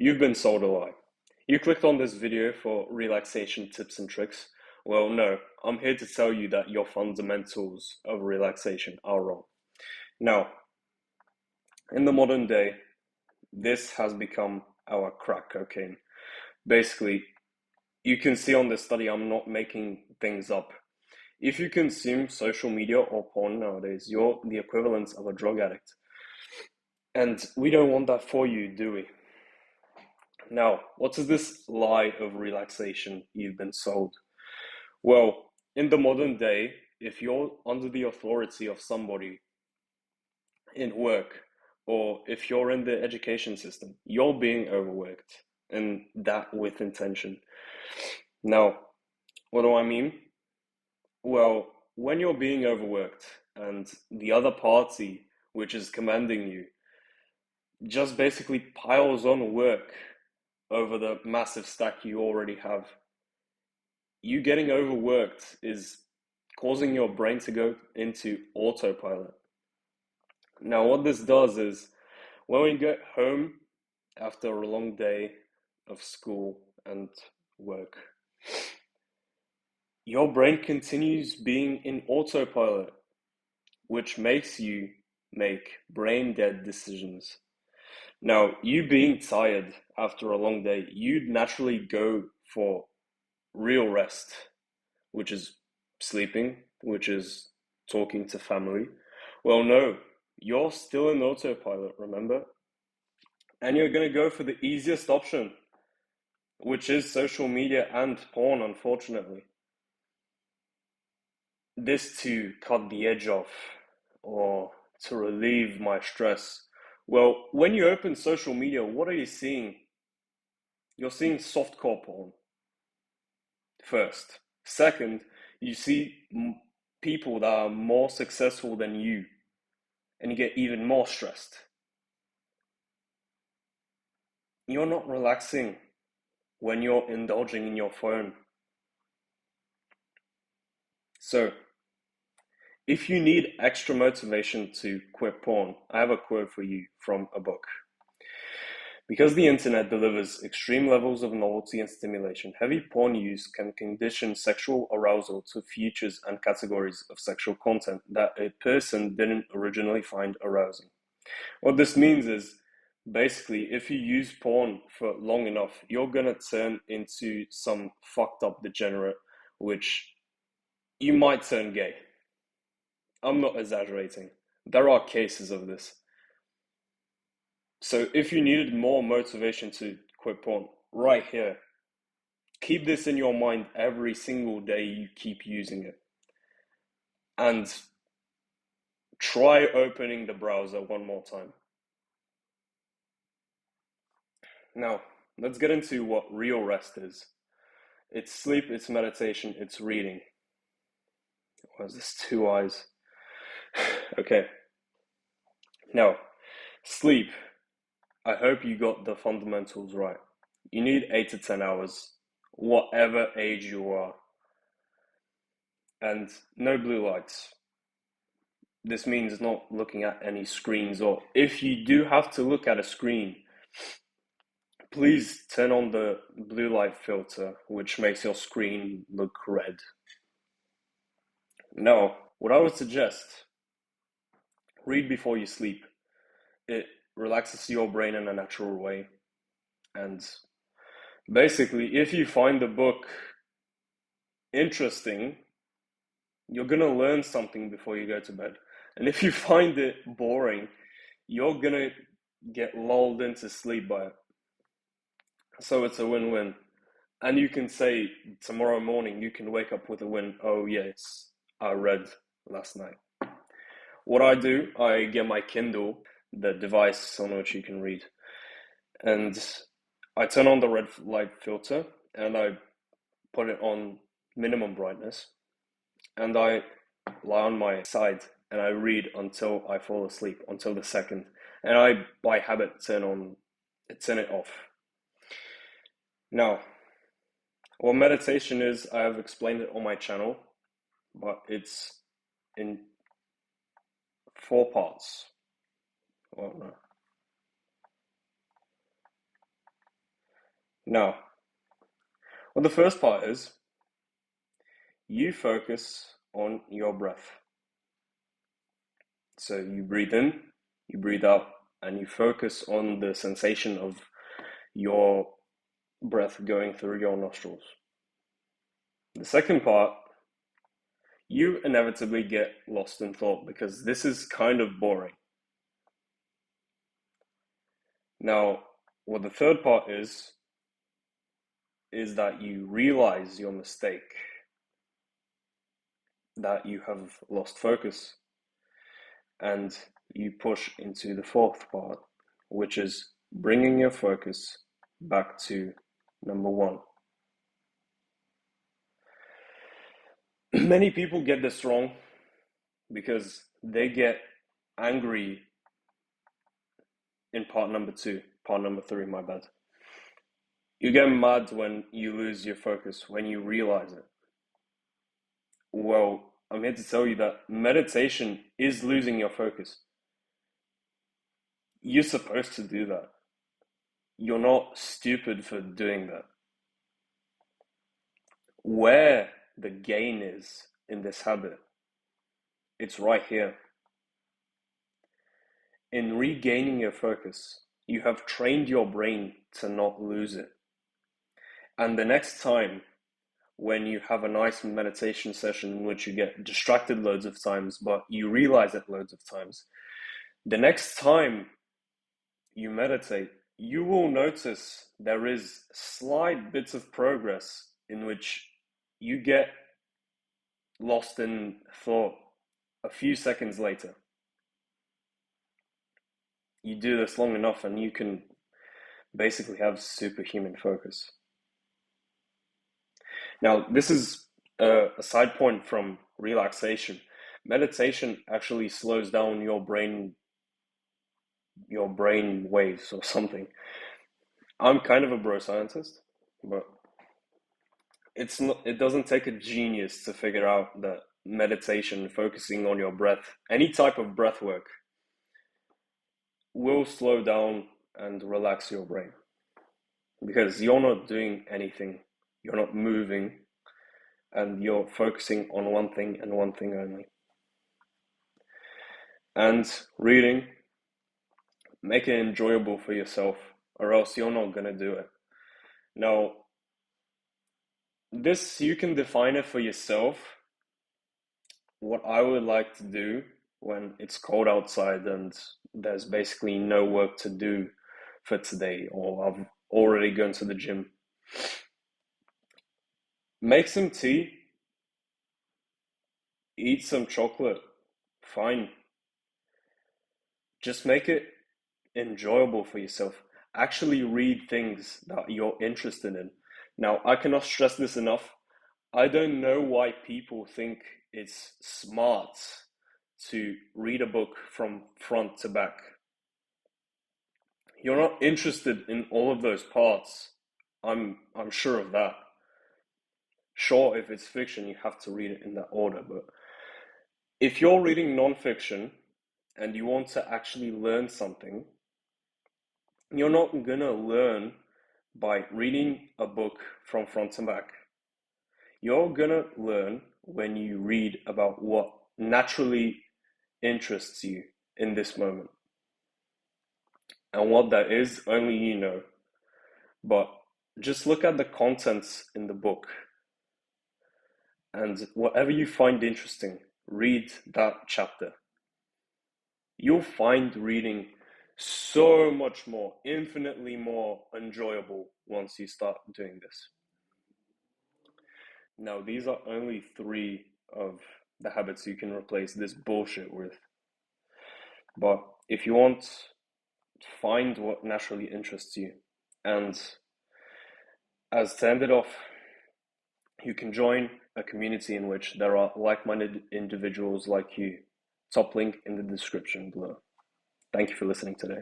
You've been sold a lie. You clicked on this video for relaxation tips and tricks. Well, no, I'm here to tell you that your fundamentals of relaxation are wrong. Now, in the modern day, this has become our crack cocaine. Basically, you can see on this study, I'm not making things up. If you consume social media or porn nowadays, you're the equivalent of a drug addict. And we don't want that for you, do we? Now, what is this lie of relaxation you've been sold? Well, in the modern day, if you're under the authority of somebody in work, or if you're in the education system, you're being overworked, and that with intention. Now, what do I mean? Well, when you're being overworked and the other party, which is commanding you, just basically piles on work over the massive stack you already have, you getting overworked is causing your brain to go into autopilot. Now, what this does is when we get home after a long day of school and work, your brain continues being in autopilot, which makes you make brain dead decisions. Now, you being tired after a long day, you'd naturally go for real rest, which is sleeping, which is talking to family. Well, no, you're still in autopilot, remember? And you're going to go for the easiest option, which is social media and porn, unfortunately. This to cut the edge off or to relieve my stress. Well, when you open social media, what are you seeing? You're seeing softcore porn, first. Second, you see people that are more successful than you, and you get even more stressed. You're not relaxing when you're indulging in your phone. So, if you need extra motivation to quit porn, I have a quote for you from a book. Because the internet delivers extreme levels of novelty and stimulation, heavy porn use can condition sexual arousal to features and categories of sexual content that a person didn't originally find arousing. What this means is basically if you use porn for long enough, you're gonna turn into some fucked up degenerate, which you might turn gay. I'm not exaggerating. There are cases of this. So if you needed more motivation to quit porn, right here, keep this in your mind every single day you keep using it. And try opening the browser one more time. Now, let's get into what real rest is. It's sleep, it's meditation, it's reading. What is this? Two eyes. Okay. Now, sleep. I hope you got the fundamentals right. You need 8 to 10 hours, whatever age you are. And no blue lights. This means not looking at any screens, or if you do have to look at a screen, please turn on the blue light filter, which makes your screen look red. Now, what I would suggest, read before you sleep. It relaxes your brain in a natural way. And basically, if you find the book interesting, you're going to learn something before you go to bed. And if you find it boring, you're going to get lulled into sleep by it. So it's a win-win. And you can say tomorrow morning, you can wake up with a win. Oh, yes, I read last night. What I do, I get my Kindle, the device on which you can read, and I turn on the red light filter and I put it on minimum brightness, and I lie on my side and I read until I fall asleep, until the second, and I by habit turn it off. Now, what meditation is, I have explained it on my channel, but it's in 4 parts. Well, no. Now, well, the first part is you focus on your breath. So you breathe in, you breathe out, and you focus on the sensation of your breath going through your nostrils. The second part, you inevitably get lost in thought because this is kind of boring. Now, what the third part is that you realize your mistake, that you have lost focus, and you push into the fourth part, which is bringing your focus back to number one. Many people get this wrong because they get angry in part number three, my bad. You get mad when you lose your focus, when you realize it. Well, I'm here to tell you that meditation is losing your focus. You're supposed to do that. You're not stupid for doing that. Where the gain is in this habit, it's right here. In regaining your focus, you have trained your brain to not lose it. And the next time when you have a nice meditation session in which you get distracted loads of times, but you realize it loads of times, the next time you meditate, you will notice there is slight bits of progress in which you get lost in thought a few seconds later. You do this long enough and you can basically have superhuman focus. Now, this is a side point from relaxation. Meditation actually slows down your brain waves or something. I'm kind of a bro scientist, but it doesn't take a genius to figure out that meditation, focusing on your breath, any type of breath work, will slow down and relax your brain. Because you're not doing anything, you're not moving, and you're focusing on one thing and one thing only. And reading, make it enjoyable for yourself, or else you're not going to do it. Now, this, you can define it for yourself. What I would like to do when it's cold outside and there's basically no work to do for today, or I've already gone to the gym, make some tea, eat some chocolate, fine. Just make it enjoyable for yourself. Actually read things that you're interested in. Now, I cannot stress this enough. I don't know why people think it's smart to read a book from front to back. You're not interested in all of those parts. I'm sure of that. Sure, if it's fiction, you have to read it in that order, but if you're reading non-fiction and you want to actually learn something, you're not gonna learn by reading a book from front to back. You're gonna learn when you read about what naturally interests you in this moment. And what that is, only you know. But just look at the contents in the book. And whatever you find interesting, read that chapter. You'll find reading so much more, infinitely more enjoyable once you start doing this. Now, these are only 3 of the habits you can replace this bullshit with. But if you want, find what naturally interests you. And as to end it off, you can join a community in which there are like-minded individuals like you. Top link in the description below. Thank you for listening today.